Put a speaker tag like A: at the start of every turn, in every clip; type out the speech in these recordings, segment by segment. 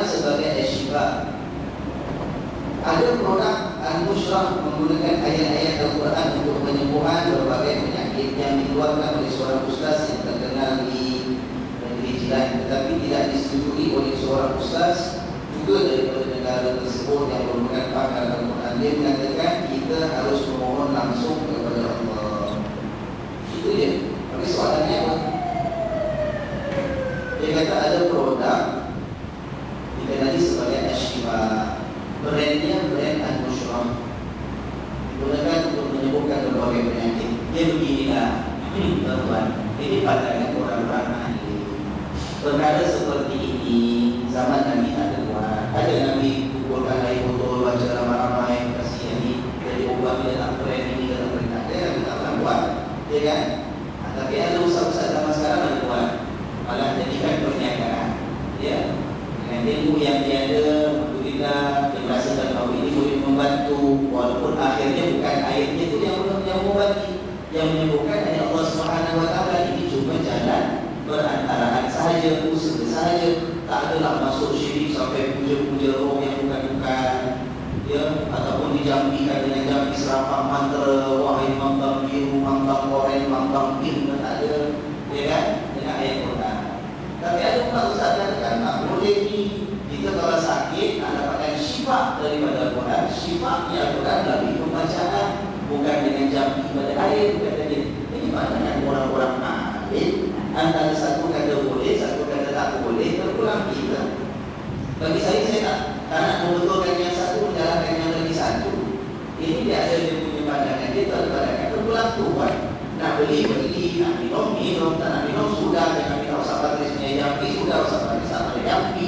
A: Al-Quran sebagai syifa. Ada produk Al-Musyrah menggunakan ayat-ayat Al-Quran untuk penyembuhan berbagai penyakit yang dikeluarkan oleh seorang ustaz yang terkenal di negeri jiran, tetapi tidak disetujui oleh seorang ustaz juga daripada negara tersebut yang merupakan pakar Al-Quran. Dia mengatakan kita harus memohon langsung kepada Allah. Itu je. Tapi soalannya apa? Dia kata ada produk dikenali sebagai Ashifa. Brandnya brand Al-Musyrah, digunakan untuk menyembuhkan berbagai penyakit. Dia beginilah, tuan-tuan. Ini pandangan orang-orang ahli. Perkara seperti ini zaman Nabi ada buat. Ada Nabi kumpulkan air botol, baca ramai-ramai, kasih ini dari ubat dia tak brand ini dalam perintah. Dia Nabi tak pernah buat, ya kan? Tapi ada ustaz-ustaz zaman sekarang ada buat, malah jadikan perniagaan. Ya, dengan ilmu yang dia ada, alhamdulillah, dia merasakan bahawa ini boleh membantu, walaupun akhirnya bukan airnya itu yang mengobati, yang menyembuhkan hanya Allah Subhanahu Wa Taala. Ini cuma jalan berantaraan sahaja, usaha sahaja, tak adalah masuk syirik sampai puja-puja roh yang bukan-bukan, ya, ataupun dijampikan dengan jampi serapah mantra, wahai mantang biru, mantang oranye, mantang pink, tak ada, ya kan, dengan ayat Quran. Tapi ada pula ustaz katakan tak boleh ni. Kita kalau sakit nak dapatkan syifa daripada Al-Quran. Syifa ni Al-Quran melalui pembacaan, bukan dengan jampi pada air, bukan tadi. Ini maknanya orang-orang alim antara satu kata boleh, satu kata tak boleh, terpulang kita. Bagi saya tak nak membetulkan yang satu, menjalankan yang lagi satu. Ini dia ada dia punya pandangan. Dia tak ada pandangan terpulang tuan. Nak beli, nak minum, tak nak minum, sudah. Jangan minum sahabat tulisnya jampi, sudah sahabat tulisnya jampi,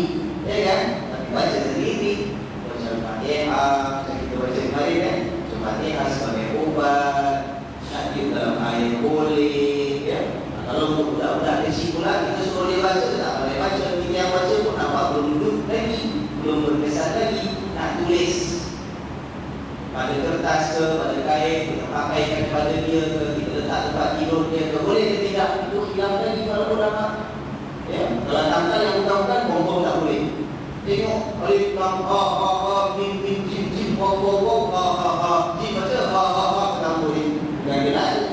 A: ya kan? Tapi baca sendiri, baca Al-Fatihah, macam kita baca kemarin kan, Al-Fatihah sebagai obat, nanti dalam air boleh, ya. Kalau untuk budak-budak kecil pula, kita suruh dia baca, tak boleh baca. Kita yang baca pun nampak belum duduk lagi, belum berkesan lagi, nak tulis pada kertas ke, pada kain, kita pakaikan kepada dia ke, kita letak tempat tidur dia ke, boleh ke tidak? Itu hilang lagi kalau ulama. Ya, kalau tanggal yang bukan-bukan, bongkong tak boleh. Tengok, alif lam ha ha ha, mim mim jim jim, waw waw waw, ha ha ha, jim baca ha ha ha, tak boleh. Dan dia lain,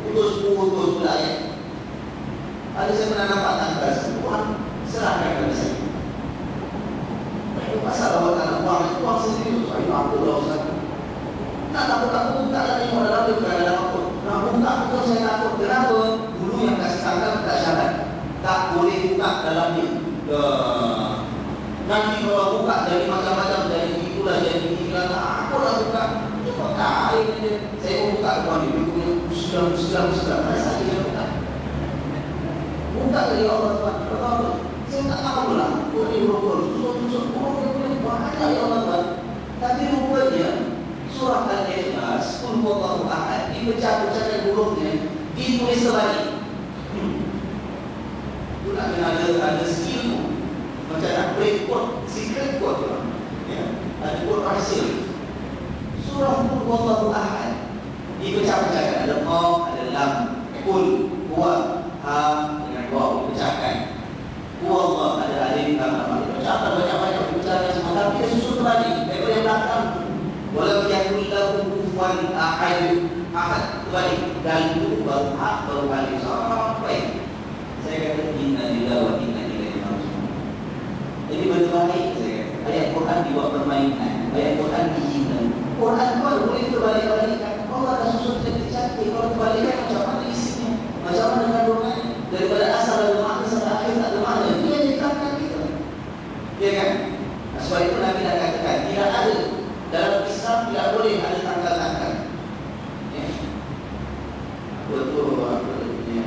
A: putus pula ya. Ada saya pernah nampak tanggal semua, serahkan kepada saya. Pasal awak tak nak buang sendiri, saya mampu lah Ustaz. Tak takut, tak ada yang dalam dia bukan dalam apa. Nak buka pun saya takut. Kenapa? Dulu yang kasih tanggal tak syarat, tak boleh buka dalam dia. Nanti kalau buka dari macam-macam, dari itulah jadi inilah, aku lah buka. Cuma kain dia. Saya mau buka rumah dia, dia punya muslim. Rasa dia buka. Buka dari Allah Tuhan. Apa? Saya tak tahu lah. Boleh susuk. Bahaya ya Allah Tuhan. Tapi rupanya surah Al-Ikhlas, Qul Huwallahu Ahad, dipecah-pecahkan hurufnya, ditulis terbalik. Itu nak kena ada skill tu. Macam nak break code, secret code tu. Ya, ada code rahsia. Surah Qul Huwallahu Ahad dipecah-pecahkan, ada qaf, ada lam. Qul huwa, ha dengan waw dipecahkan. Huwallah, ada alif, lam, dipecahkan banyak-banyak, dipecahkan semua, tapi dia susun terbalik daripada yang belakang. Walau yakul lahu kufuwan ahad, kembali dan itu baru hak baru alif sampai. Saya kata inna lillahi wa inna ilaihi raji'un. Jadi berbalik saya kata. Ayat Quran dibuat permainan, ayat Quran dihina. Quran pun boleh terbalik-balikkan. Allah dah susun cantik-cantik. Kalau terbalikkan macam mana isinya, macam mana kandungannya, daripada asal dan makna sampai akhir tak ada makna. Ini yang dikatakan kita, ya kan? Sebab itu Nabi dah katakan tidak ada dalam Islam, tidak boleh ada tanggal-tanggal. Ya. Betul apa dia?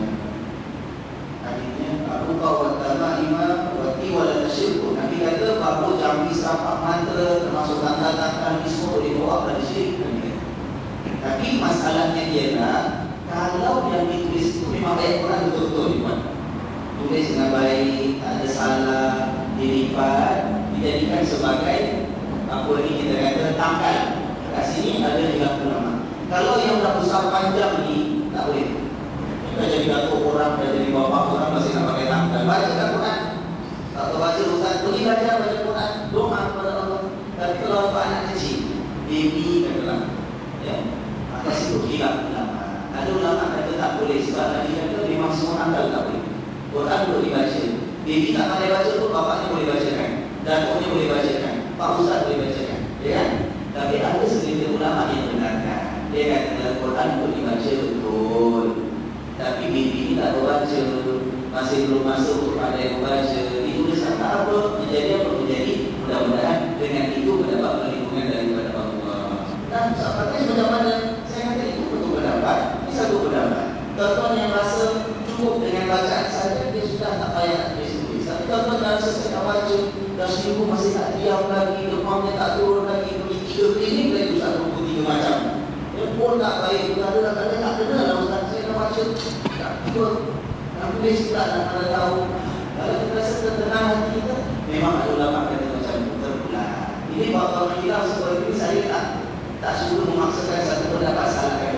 A: Hadisnya Abu Qawwat Tamaima wa tiwala tasyirku. Nabi kata bahawa jambi serapah mantra termasuk tanggal-tanggal ini semua boleh bawa pada syirik. Tapi masalahnya ialah kalau yang ditulis itu memang ayat Quran betul-betul dibuat, tulis dengan baik, tak ada salah, dilipat, dijadikan sebagai apa ni kita kata tanggal. Kat sini ada 30 nama. Kalau yang dah besar panjang ni tak boleh. Kita jadi datuk orang, dah jadi bapak orang masih nak pakai tanggal. Baca Quran. Tak tahu baca Ustaz, pergi baca Quran. baby katalah, ya, maka situ hilaf ulama. Ada ulama kata tak boleh sebab tadi kata memang semua akal tak boleh. Quran boleh dibaca, baby tak pandai baca tu bapaknya boleh bacakan, datuknya boleh bacakan, pak ustaz boleh bacakan, ya kan? Tapi ada segelintir ulama yang benarkan. Dia kata dalam Quran boleh dibaca betul, tapi baby ni tak baca, masih belum masuk kepada yang membaca. Ditulis kata apa? Menjadi apa? Menjadi mudah-mudahan dengan itu mendapat perlindungan daripada Allah. Dan sahabatnya macam mana? Saya kata itu betul pendapat. Ini satu pendapat. Tuan-tuan yang rasa cukup dengan bacaan saja, dia sudah tak payah tulis. Tapi tuan-tuan yang rasa saya tak baca, dah seminggu masih tak diam lagi, demamnya tak turun lagi, pergi 3 klinik lagi Ustaz 23 macam. Dia pun tak baik. Kadang-kadang tak kena lah Ustaz. Saya dah baca, tak tiba. Nak tulis pula nak pada tahu. Kalau kita rasa tenang hati kita, memang ada ulama kata macam terpulang. Ini bahawa khilaf seperti ini saya tak suruh memaksakan satu pendapat salahkan